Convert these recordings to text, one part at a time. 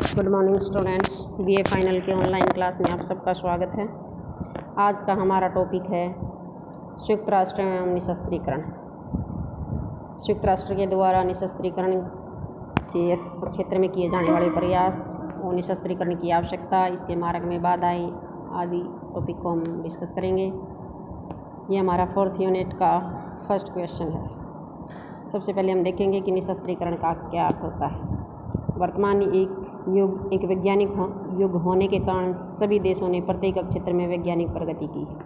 Good morning students, BA final के online class में आप सबका स्वागत है। आज का हमारा टॉपिक है संयुक्त राष्ट्र एवं निशस्त्रीकरण। संयुक्त राष्ट्र के द्वारा निशस्त्रीकरण के क्षेत्र में किए जाने वाले प्रयास और निशस्त्रीकरण की आवश्यकता, इसके मार्ग में बाधाएं आदि टॉपिक को हम डिस्कस करेंगे। ये हमारा 4th यूनिट का फर्स्ट क्वेश्चन है। सबसे पहले हम देखेंगे कि निशस्त्रीकरण का क्या अर्थ होता है। वर्तमान एक वैज्ञानिक युग होने के कारण सभी देशों ने प्रत्येक क्षेत्र में वैज्ञानिक प्रगति की है।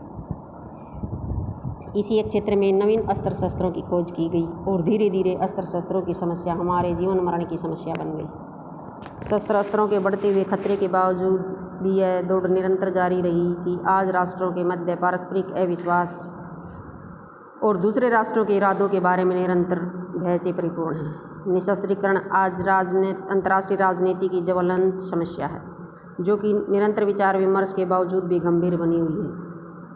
इसी एक क्षेत्र में नवीन अस्त्र शस्त्रों की खोज की गई और धीरे धीरे अस्त्र शस्त्रों की समस्या हमारे जीवन मरण की समस्या बन गई। शस्त्र अस्त्रों के बढ़ते हुए खतरे के बावजूद भी यह दौड़ निरंतर जारी रही कि आज राष्ट्रों के मध्य पारस्परिक अविश्वास और दूसरे राष्ट्रों के इरादों के बारे में निरंतर भय से परिपूर्ण है। निशस्त्रीकरण आज अंतर्राष्ट्रीय राजनीति की ज्वलंत समस्या है, जो कि निरंतर विचार विमर्श के बावजूद भी गंभीर बनी हुई है,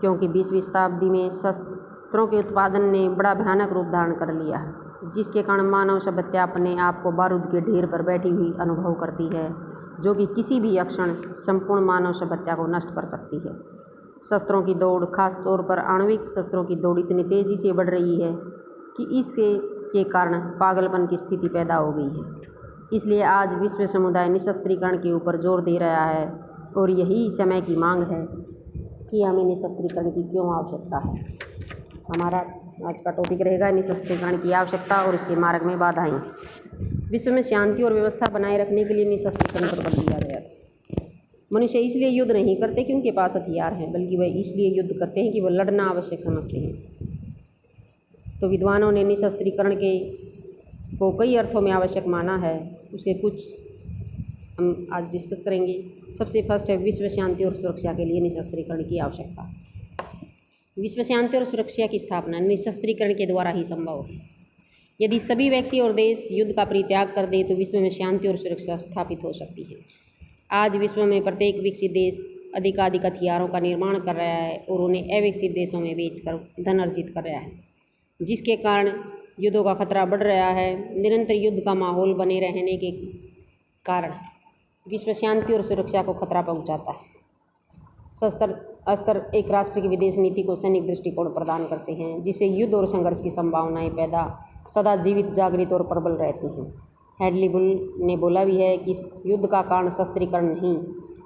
क्योंकि 20वीं शताब्दी में शस्त्रों के उत्पादन ने बड़ा भयानक रूप धारण कर लिया है, जिसके कारण मानव सभ्यता अपने आप को बारूद के ढेर पर बैठी हुई अनुभव करती है, जो कि किसी भी क्षण संपूर्ण मानव सभ्यता को नष्ट कर सकती है। शस्त्रों की दौड़, खास तौर पर आणविक शस्त्रों की दौड़ इतनी तेज़ी से बढ़ रही है कि इसके कारण पागलपन की स्थिति पैदा हो गई है। इसलिए आज विश्व समुदाय निशस्त्रीकरण के ऊपर जोर दे रहा है और यही समय की मांग है कि हमें निशस्त्रीकरण की क्यों आवश्यकता है। हमारा आज का टॉपिक रहेगा निशस्त्रीकरण की आवश्यकता और इसके मार्ग में बाधाएं। विश्व में शांति और व्यवस्था बनाए रखने के लिए निशस्त्रीकरण पर बल दिया गया था। मनुष्य इसलिए युद्ध नहीं करते कि उनके पास हथियार हैं, बल्कि वह इसलिए युद्ध करते हैं कि वह लड़ना आवश्यक समझते हैं। तो विद्वानों ने निशस्त्रीकरण को कई अर्थों में आवश्यक माना है। उसके कुछ हम आज डिस्कस करेंगे। सबसे फर्स्ट है विश्व शांति और सुरक्षा के लिए निशस्त्रीकरण की आवश्यकता। विश्व शांति और सुरक्षा की स्थापना निशस्त्रीकरण के द्वारा ही संभव है। यदि सभी व्यक्ति और देश युद्ध का परित्याग कर दे तो विश्व में शांति और सुरक्षा स्थापित हो सकती है। आज विश्व में प्रत्येक विकसित देश अधिकाधिक हथियारों का निर्माण कर रहा है और उन्हें अविकसित देशों में बेचकर धन अर्जित कर रहा है, जिसके कारण युद्धों का खतरा बढ़ रहा है। निरंतर युद्ध का माहौल बने रहने के कारण विश्व शांति और सुरक्षा को खतरा पहुंचाता है। अस्त्र एक राष्ट्र की विदेश नीति को सैनिक दृष्टिकोण प्रदान करते हैं, जिससे युद्ध और संघर्ष की संभावनाएं सदा जीवित, जागृत और प्रबल रहती हैं। हेडली बुल ने बोला भी है कि युद्ध का कारण शस्त्रीकरण नहीं।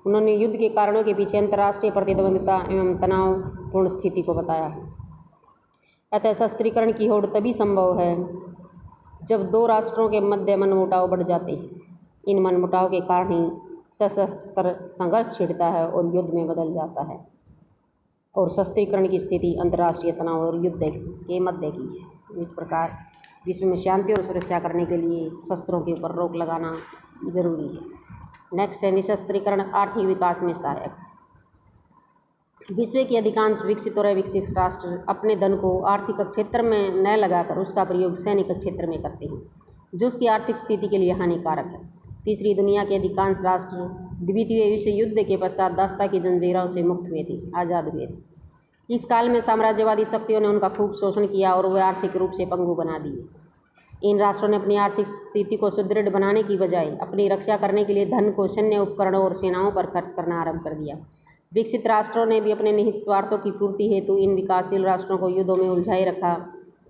उन्होंने युद्ध के कारणों के पीछे अंतर्राष्ट्रीय प्रतिद्वंद्विता एवं तनावपूर्ण स्थिति को बताया है। अतः शस्त्रीकरण की होड़ तभी संभव है जब दो राष्ट्रों के मध्य मनमुटाव बढ़ जाते हैं। इन मनमुटाव के कारण ही सशस्त्र संघर्ष छिड़ता है और युद्ध में बदल जाता है, और शस्त्रीकरण की स्थिति अंतर्राष्ट्रीय तनाव और युद्ध के मध्य की है। इस प्रकार विश्व में शांति और सुरक्षा करने के लिए शस्त्रों के ऊपर रोक लगाना जरूरी है। नेक्स्ट है निशस्त्रीकरण आर्थिक विकास में सहायक। विश्व के अधिकांश विकसित और अविकसित राष्ट्र अपने धन को आर्थिक क्षेत्र में न लगाकर उसका प्रयोग सैनिक क्षेत्र में करते हैं, जो उसकी आर्थिक स्थिति के लिए हानिकारक है। तीसरी दुनिया के अधिकांश राष्ट्र द्वितीय विश्व युद्ध के पश्चात दास्ता की जंजीरों से मुक्त हुए थे, आज़ाद हुए थे। इस काल में साम्राज्यवादी शक्तियों ने उनका खूब शोषण किया और वे आर्थिक रूप से पंगु बना दिए। इन राष्ट्रों ने अपनी आर्थिक स्थिति को सुदृढ़ बनाने की बजाय अपनी रक्षा करने के लिए धन को सैन्य उपकरणों और सेनाओं पर खर्च करना आरंभ कर दिया। विकसित राष्ट्रों ने भी अपने निहित स्वार्थों की पूर्ति हेतु इन विकासशील राष्ट्रों को युद्धों में उलझाए रखा,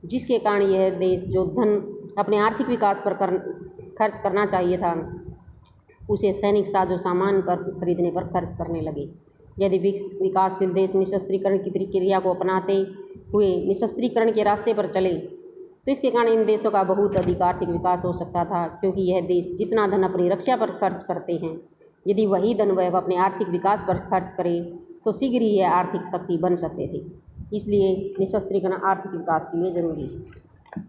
जिसके कारण यह देश जो धन अपने आर्थिक विकास पर खर्च करना चाहिए था, उसे सैनिक साजो सामान पर खरीदने पर खर्च करने लगे। यदि विकासशील देश निशस्त्रीकरण की प्रक्रिया को अपनाते हुए निशस्त्रीकरण के रास्ते पर चले तो इसके कारण इन देशों का बहुत अधिक आर्थिक विकास हो सकता था, क्योंकि यह देश जितना धन अपनी रक्षा पर खर्च करते हैं, यदि वही धन वह अपने आर्थिक विकास पर खर्च करे तो शीघ्र ही यह आर्थिक शक्ति बन सकते थे। इसलिए निशस्त्रीकरण आर्थिक विकास के लिए जरूरी है।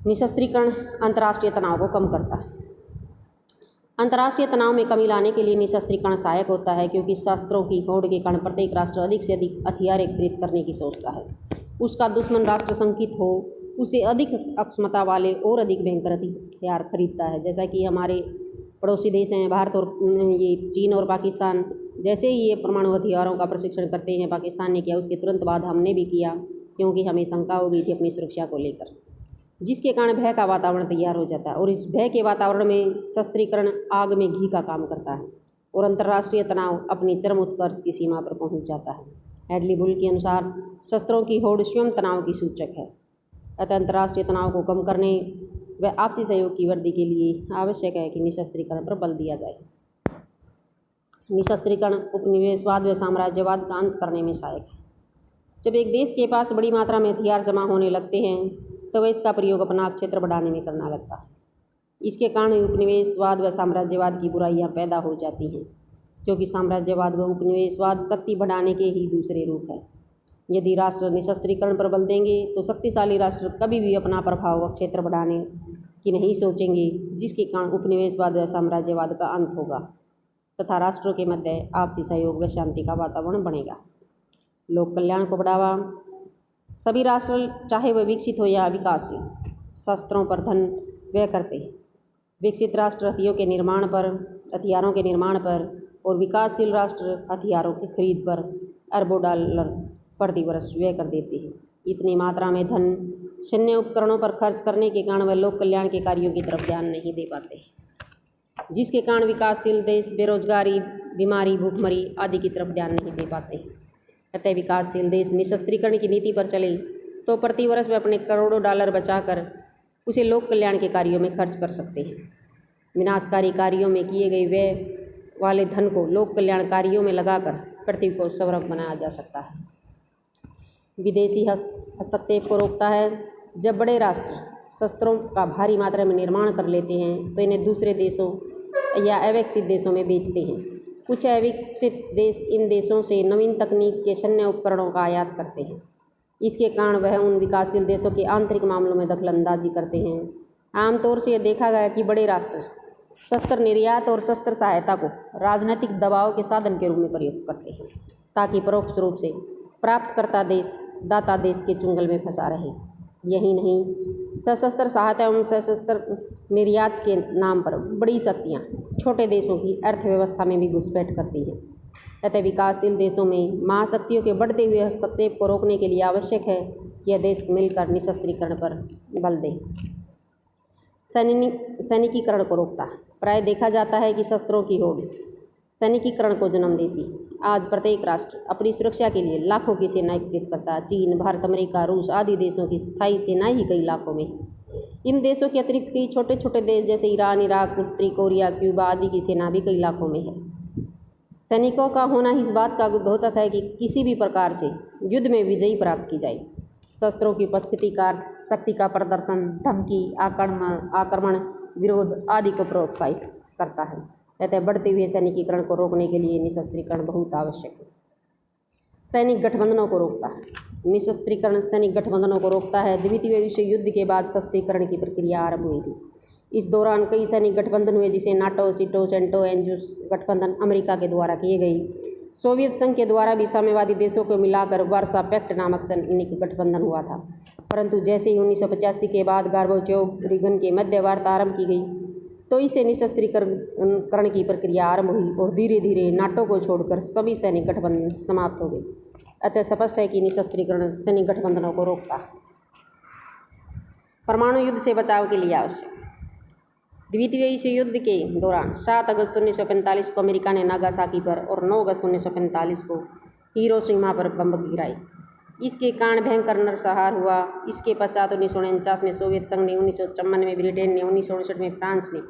निशस्त्रीकरण अंतर्राष्ट्रीय तनाव को कम करता है। अंतर्राष्ट्रीय तनाव में कमी लाने के लिए निशस्त्रीकरण सहायक होता है, क्योंकि शस्त्रों की होड़ के कारण प्रत्येक राष्ट्र अधिक से अधिक हथियार एकत्रित करने की सोचता है। उसका दुश्मन राष्ट्र शंकित हो, उसे अधिक अक्षमता वाले और अधिक भयंकर हथियार खरीदता है। जैसा कि हमारे पड़ोसी देश हैं भारत और ये चीन और पाकिस्तान, जैसे ही ये परमाणु हथियारों का प्रशिक्षण करते हैं, पाकिस्तान ने किया, उसके तुरंत बाद हमने भी किया, क्योंकि हमें शंका हो गई थी अपनी सुरक्षा को लेकर। जिसके कारण भय का वातावरण तैयार हो जाता है और इस भय के वातावरण में शस्त्रीकरण आग में घी का काम करता है और अंतर्राष्ट्रीय तनाव अपनी चरम उत्कर्ष की सीमा पर पहुंच जाता है। हेडली बुल के अनुसार शस्त्रों की होड़ स्वयं तनाव की सूचक है। अतः अंतर्राष्ट्रीय तनाव को कम करने व आपसी सहयोग की वृद्धि के लिए आवश्यक है कि निशस्त्रीकरण पर बल दिया जाए। निशस्त्रीकरण उपनिवेशवाद व साम्राज्यवाद का अंत करने में सहायक है। जब एक देश के पास बड़ी मात्रा में हथियार जमा होने लगते हैं तो वह इसका प्रयोग अपना क्षेत्र बढ़ाने में करना लगता है। इसके कारण उपनिवेशवाद व साम्राज्यवाद की बुराइयां पैदा हो जाती हैं, क्योंकि साम्राज्यवाद व उपनिवेशवाद शक्ति बढ़ाने के ही दूसरे रूप है। यदि राष्ट्र निशस्त्रीकरण पर बल देंगे तो शक्तिशाली राष्ट्र कभी भी अपना प्रभाव व क्षेत्र बढ़ाने की नहीं सोचेंगे, जिसके कारण उपनिवेशवाद व साम्राज्यवाद का अंत होगा तथा राष्ट्रों के मध्य आपसी सहयोग व शांति का वातावरण बनेगा। लोक कल्याण को बढ़ावा। सभी राष्ट्र, चाहे वह विकसित हो या विकासशील, शस्त्रों पर धन व्यय करते हैं। विकसित राष्ट्र हथियारों के निर्माण पर और विकासशील राष्ट्र हथियारों की खरीद पर अरबों डॉलर प्रति वर्ष व्यय कर देते हैं। इतनी मात्रा में धन सैन्य उपकरणों पर खर्च करने के कारण वह लोक कल्याण के कार्यों की तरफ ध्यान नहीं दे पाते, जिसके कारण विकासशील देश बेरोजगारी, बीमारी, भूखमरी आदि की तरफ ध्यान नहीं दे पाते। अतः विकासशील देश निशस्त्रीकरण की नीति पर चले तो प्रति वर्ष वे अपने करोड़ों डॉलर बचाकर उसे लोक कल्याण के कार्यों में खर्च कर सकते हैं। विनाशकारी कार्यों में किए गए व्यय वाले धन को लोक कल्याण कार्यों में लगाकर पृथ्वी को समृद्ध बनाया जा सकता है। विदेशी हस्तक्षेप को रोकता है। जब बड़े राष्ट्र शस्त्रों का भारी मात्रा में निर्माण कर लेते हैं तो इन्हें दूसरे देशों या अविकसित देशों में बेचते हैं। कुछ अविकसित देश इन देशों से नवीन तकनीक के सैन्य उपकरणों का आयात करते हैं। इसके कारण वह उन विकासशील देशों के आंतरिक मामलों में दखलंदाजी करते हैं। आमतौर से यह देखा गया कि बड़े राष्ट्र शस्त्र निर्यात और शस्त्र सहायता को राजनीतिक दबाव के साधन के रूप में प्रयुक्त करते हैं, ताकि परोक्ष रूप से प्राप्तकर्ता देश दाता देश के चुंगल में फंसा रहे। यही नहीं, सशस्त्र सहायता एवं सशस्त्र निर्यात के नाम पर बड़ी शक्तियाँ छोटे देशों की अर्थव्यवस्था में भी घुसपैठ करती हैं। अतः विकासशील देशों में महाशक्तियों के बढ़ते हुए हस्तक्षेप को रोकने के लिए आवश्यक है कि यह देश मिलकर निशस्त्रीकरण पर बल दें। सैनिकीकरण को रोकता है। प्राय देखा जाता है कि शस्त्रों की होड़ सैनिकीकरण को जन्म देती है। आज प्रत्येक राष्ट्र अपनी सुरक्षा के लिए लाखों की सेनाएं प्रेरित करता है। चीन, भारत, अमेरिका, रूस आदि देशों की स्थायी सेनाएं ही कई लाखों में है। इन देशों के अतिरिक्त कई छोटे छोटे देश जैसे ईरान, इराक, उत्तरी कोरिया, क्यूबा आदि की सेना भी कई लाखों में है। सैनिकों का होना इस बात का द्योतक है कि किसी भी प्रकार से युद्ध में विजयी प्राप्त की जाए। शस्त्रों की उपस्थिति का अर्थ शक्ति का प्रदर्शन, धमकी, आक्रमण, विरोध आदि को प्रोत्साहित करता है। अतः बढ़ते हुए सैनिकीकरण को रोकने के लिए निशस्त्रीकरण बहुत आवश्यक है। सैनिक गठबंधनों को रोकता है। निशस्त्रीकरण सैनिक गठबंधनों को रोकता है। द्वितीय विश्व युद्ध के बाद शस्त्रीकरण की प्रक्रिया आरंभ हुई थी। इस दौरान कई सैनिक गठबंधन हुए, जिसे नाटो, सीटो, सेंटो, एंजुस गठबंधन अमेरिका के द्वारा किए गए। सोवियत संघ के द्वारा भी साम्यवादी देशों को मिलाकर वार्सा पैक्ट नामक सैनिक गठबंधन हुआ था। परंतु जैसे ही 1985 के बाद गोर्बाचोव रीगन के मध्य वार्ता आरंभ की गई तो इसे निशस्त्रीकरण की प्रक्रिया आरंभ हुई और धीरे धीरे नाटो को छोड़कर सभी सैनिक गठबंधन समाप्त हो गए। अतः स्पष्ट है कि निशस्त्रीकरण सैनिक गठबंधनों को रोकता है। परमाणु युद्ध से बचाव के लिए आवश्यक। द्वितीय विश्व युद्ध के दौरान 7 अगस्त 1945 को अमेरिका ने नागासाकी पर और 9 अगस्त 1945 को हिरोशिमा पर बम गिराए। इसके कारण भयंकर नरसंहार हुआ। इसके पश्चात 1949 में सोवियत संघ ने, 1954 में ब्रिटेन ने, 1969 में फ्रांस ने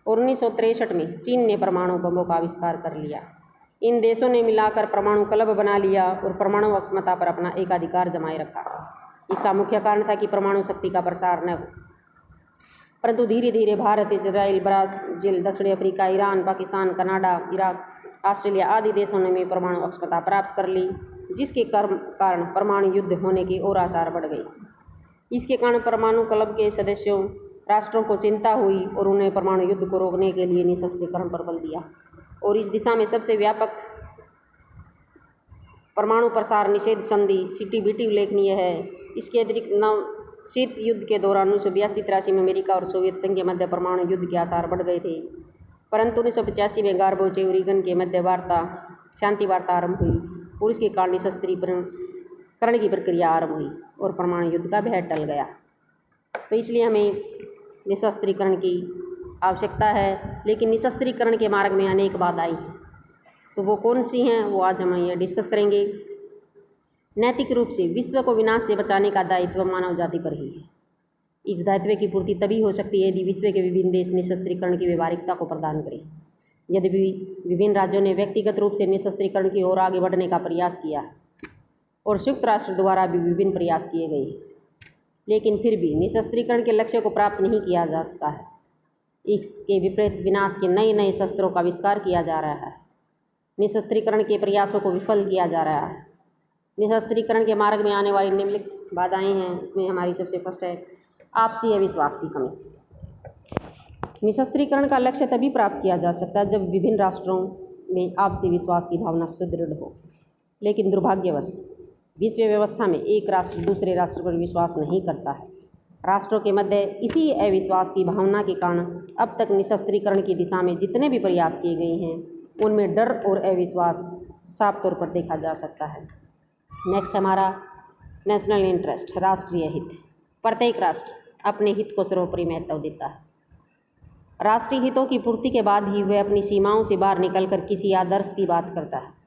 और 1963 में चीन ने परमाणु बमों का आविष्कार कर लिया। इन देशों ने मिलाकर परमाणु क्लब बना लिया और परमाणु अक्षमता पर अपना एकाधिकार जमाए रखा। इसका मुख्य कारण था कि परमाणु शक्ति का प्रसार न हो। परंतु धीरे धीरे भारत, इजराइल, ब्राज़ील, दक्षिण Africa, Iran, Pakistan, Canada, Iraq, Australia आदि देशों ने भी परमाणु अक्षमता प्राप्त कर ली, जिसके कारण परमाणु युद्ध होने की और आसार बढ़ गई। इसके कारण परमाणु क्लब के सदस्यों राष्ट्रों को चिंता हुई और उन्हें परमाणु युद्ध को रोकने के लिए निशस्त्रीकरण पर बल दिया और इस दिशा में सबसे व्यापक परमाणु प्रसार निषेध संधि CTBT उल्लेखनीय है। इसके अतिरिक्त नव शीत युद्ध के दौरान 1982-83 में अमेरिका और सोवियत संघ के मध्य परमाणु युद्ध के आसार बढ़ गए थे। परंतु 1985 में गोर्बाचोव रीगन के मध्य शांति वार्ता आरंभ हुई और इसके कारण निशस्त्रीकरण की प्रक्रिया आरंभ हुई और परमाणु युद्ध का भय टल गया। तो इसलिए हमें निशस्त्रीकरण की आवश्यकता है। लेकिन निशस्त्रीकरण के मार्ग में अनेक बाधाएं हैं, तो वो कौन सी हैं वो आज हम ये डिस्कस करेंगे। नैतिक रूप से विश्व को विनाश से बचाने का दायित्व मानव जाति पर ही है। इस दायित्व की पूर्ति तभी हो सकती है यदि विश्व के विभिन्न देश निशस्त्रीकरण की व्यवहारिकता को प्रदान करें। यदि विभिन्न राज्यों ने व्यक्तिगत रूप से निशस्त्रीकरण की ओर आगे बढ़ने का प्रयास किया और संयुक्त राष्ट्र द्वारा भी विभिन्न प्रयास किए गए, लेकिन फिर भी निशस्त्रीकरण के लक्ष्य को प्राप्त नहीं किया जा सका है। इसके विपरीत विनाश के नए नए शस्त्रों का आविष्कार किया जा रहा है। निशस्त्रीकरण के प्रयासों को विफल किया जा रहा है। निशस्त्रीकरण के मार्ग में आने वाली निम्नलिखित बाधाएं हैं। इसमें हमारी सबसे फर्स्ट है आपसी अविश्वास की कमी। निशस्त्रीकरण का लक्ष्य तभी प्राप्त किया जा सकता है जब विभिन्न राष्ट्रों में आपसी विश्वास की भावना सुदृढ़ हो। लेकिन दुर्भाग्यवश विश्व व्यवस्था में एक राष्ट्र दूसरे राष्ट्र पर विश्वास नहीं करता है। राष्ट्रों के मध्य इसी अविश्वास की भावना के कारण अब तक निशस्त्रीकरण की दिशा में जितने भी प्रयास किए गए हैं उनमें डर और अविश्वास साफ तौर पर देखा जा सकता है। नेक्स्ट हमारा नेशनल इंटरेस्ट, राष्ट्रीय हित। प्रत्येक राष्ट्र अपने हित को सर्वोपरि महत्व देता है। राष्ट्रीय हितों की पूर्ति के बाद ही वह अपनी सीमाओं से बाहर निकलकर किसी आदर्श की बात करता है।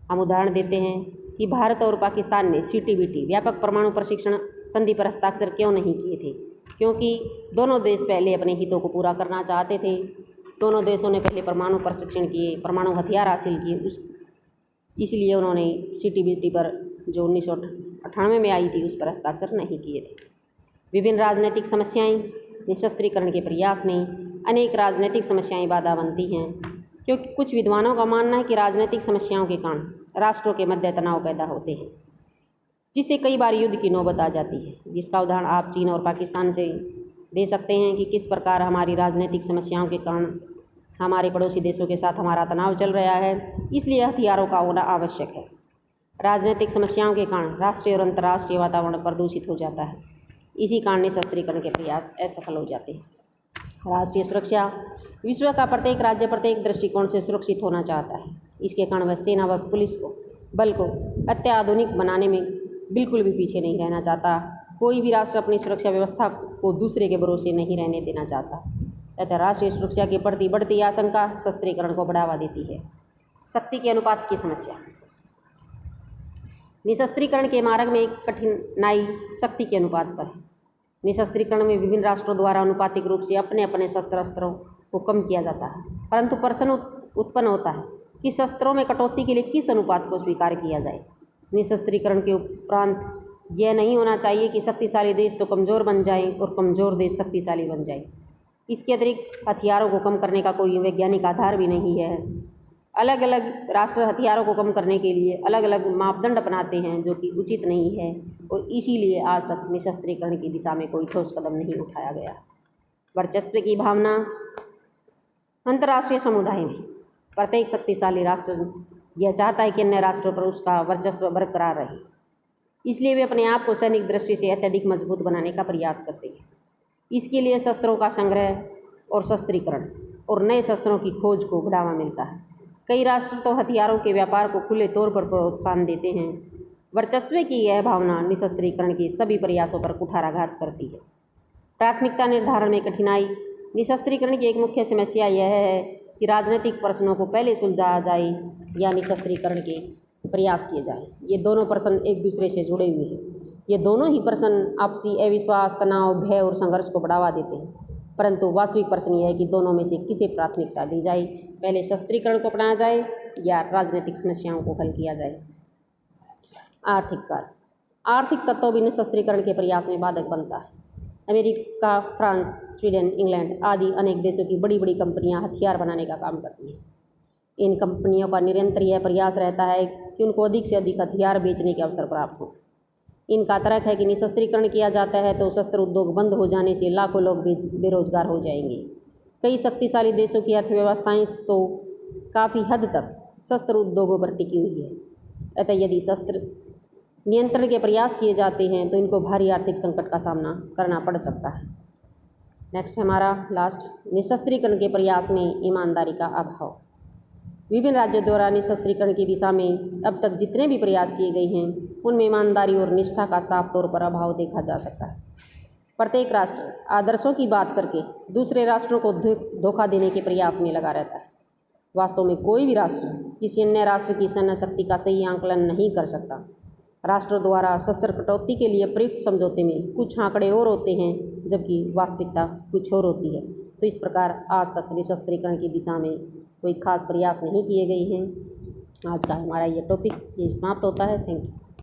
हम उदाहरण देते हैं कि भारत और पाकिस्तान ने CTBT व्यापक परमाणु प्रशिक्षण संधि पर हस्ताक्षर क्यों नहीं किए थे? क्योंकि दोनों देश पहले अपने हितों को पूरा करना चाहते थे। दोनों देशों ने पहले परमाणु प्रशिक्षण किए, परमाणु हथियार हासिल किए, इसलिए उन्होंने CTBT पर जो 1998 में आई थी उस पर हस्ताक्षर नहीं किए थे। विभिन्न राजनीतिक समस्याएं, निशस्त्रीकरण के प्रयास में अनेक राजनीतिक समस्याएं बाधा बनती हैं, क्योंकि कुछ विद्वानों का मानना है कि राजनीतिक समस्याओं के कारण राष्ट्रों के मध्य तनाव पैदा होते हैं, जिससे कई बार युद्ध की नौबत आ जाती है। जिसका उदाहरण आप चीन और पाकिस्तान से दे सकते हैं कि किस प्रकार हमारी राजनीतिक समस्याओं के कारण हमारे पड़ोसी देशों के साथ हमारा तनाव चल रहा है, इसलिए हथियारों का होना आवश्यक है। राजनीतिक समस्याओं के कारण राष्ट्रीय और अंतर्राष्ट्रीय वातावरण प्रदूषित हो जाता है। इसी कारण निशस्त्रीकरण के प्रयास असफल हो जाते हैं। राष्ट्रीय सुरक्षा, विश्व का प्रत्येक राज्य प्रत्येक दृष्टिकोण से सुरक्षित होना चाहता है। इसके कारण वह सेना व पुलिस को बल को अत्याधुनिक बनाने में बिल्कुल भी पीछे नहीं रहना चाहता। कोई भी राष्ट्र अपनी सुरक्षा व्यवस्था को दूसरे के भरोसे नहीं रहने देना चाहता। अतः राष्ट्रीय सुरक्षा के प्रति बढ़ती आशंका शस्त्रीकरण को बढ़ावा देती है। शक्ति के अनुपात की समस्या, निशस्त्रीकरण के मार्ग में एक कठिनाई शक्ति के अनुपात पर है। निशस्त्रीकरण में विभिन्न राष्ट्रों द्वारा अनुपातिक रूप से अपने अपने शस्त्रों को कम किया जाता है, परंतु प्रश्न उत्पन्न होता है कि शस्त्रों में कटौती के लिए किस अनुपात को स्वीकार किया जाए। निशस्त्रीकरण के उपरांत यह नहीं होना चाहिए कि शक्तिशाली देश तो कमज़ोर बन जाए और कमज़ोर देश शक्तिशाली बन जाए। इसके अतिरिक्त हथियारों को कम करने का कोई वैज्ञानिक आधार भी नहीं है। अलग अलग राष्ट्र हथियारों को कम करने के लिए अलग अलग मापदंड अपनाते हैं, जो कि उचित नहीं है, और इसीलिए आज तक निशस्त्रीकरण की दिशा में कोई ठोस कदम नहीं उठाया गया। वर्चस्व की भावना, अंतर्राष्ट्रीय समुदाय में प्रत्येक शक्तिशाली राष्ट्र यह चाहता है कि अन्य राष्ट्रों पर उसका वर्चस्व बरकरार रहे, इसलिए वे अपने आप को सैनिक दृष्टि से अत्यधिक मजबूत बनाने का प्रयास करते हैं। इसके लिए शस्त्रों का संग्रह और शस्त्रीकरण और नए शस्त्रों की खोज को बढ़ावा मिलता है। कई राष्ट्र तो हथियारों के व्यापार को खुले तौर पर प्रोत्साहन देते हैं। वर्चस्व की यह भावना निशस्त्रीकरण के सभी प्रयासों पर कुठाराघात करती है। प्राथमिकता निर्धारण में कठिनाई, निशस्त्रीकरण की एक मुख्य समस्या यह है कि राजनीतिक प्रश्नों को पहले सुलझाया जाए या निशस्त्रीकरण के प्रयास किए जाएं। ये दोनों प्रश्न एक दूसरे से जुड़े हुए हैं। ये दोनों ही प्रश्न आपसी अविश्वास, तनाव, भय और संघर्ष को बढ़ावा देते हैं। परंतु वास्तविक प्रश्न यह है कि दोनों में से किसे प्राथमिकता दी जाए, पहले शस्त्रीकरण को अपनाया जाए या राजनीतिक समस्याओं को हल किया जाए। आर्थिक कार्य, आर्थिक तत्व भी निशस्त्रीकरण के प्रयास में बाधक बनता है। अमेरिका, फ्रांस, स्वीडन, इंग्लैंड आदि अनेक देशों की बड़ी बड़ी कंपनियां हथियार बनाने का काम करती हैं। इन कंपनियों का निरंतर यह प्रयास रहता है कि उनको अधिक से अधिक हथियार बेचने के अवसर प्राप्त हों। इनका तर्क है कि निशस्त्रीकरण किया जाता है तो शस्त्र उद्योग बंद हो जाने से लाखों लोग बेरोजगार हो जाएंगे। कई शक्तिशाली देशों की अर्थव्यवस्थाएं तो काफ़ी हद तक शस्त्र उद्योगों पर टिकी हुई है। अतः यदि शस्त्र नियंत्रण के प्रयास किए जाते हैं तो इनको भारी आर्थिक संकट का सामना करना पड़ सकता है। नेक्स्ट हमारा लास्ट, निशस्त्रीकरण के प्रयास में ईमानदारी का अभाव। विभिन्न राज्यों द्वारा निशस्त्रीकरण की दिशा में अब तक जितने भी प्रयास किए गए हैं उनमें ईमानदारी और निष्ठा का साफ तौर पर अभाव देखा जा सकता है। प्रत्येक राष्ट्र आदर्शों की बात करके दूसरे राष्ट्रों को धोखा देने के प्रयास में लगा रहता है। वास्तव में कोई भी राष्ट्र किसी अन्य राष्ट्र की सैन्य शक्ति का सही आंकलन नहीं कर सकता। राष्ट्रों द्वारा शस्त्र कटौती के लिए प्रयुक्त समझौते में कुछ आंकड़े और होते हैं, जबकि वास्तविकता कुछ और होती है। तो इस प्रकार आज तक निशस्त्रीकरण की दिशा में कोई खास प्रयास नहीं किए गए हैं। आज का हमारा ये टॉपिक ये समाप्त होता है। Thank you.